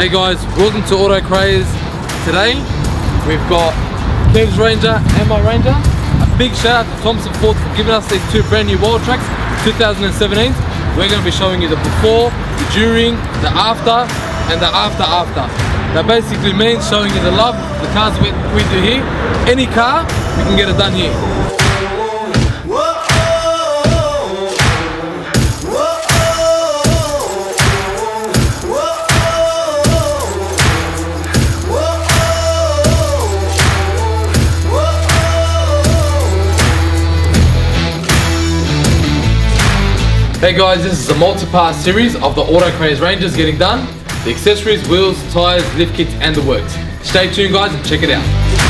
Hey guys, welcome to AutoCraze. Today we've got Kev's Ranger and my Ranger. A big shout out to Thompson Ford for giving us these two brand new Wildtraks 2017. We're going to be showing you the before, the during, the after and the after. That basically means showing you the love of the cars we do here. Any car, we can get it done here. Hey guys, this is a multi-part series of the AutoCraze Rangers getting done. The accessories, wheels, tyres, lift kits and the works. Stay tuned guys and check it out.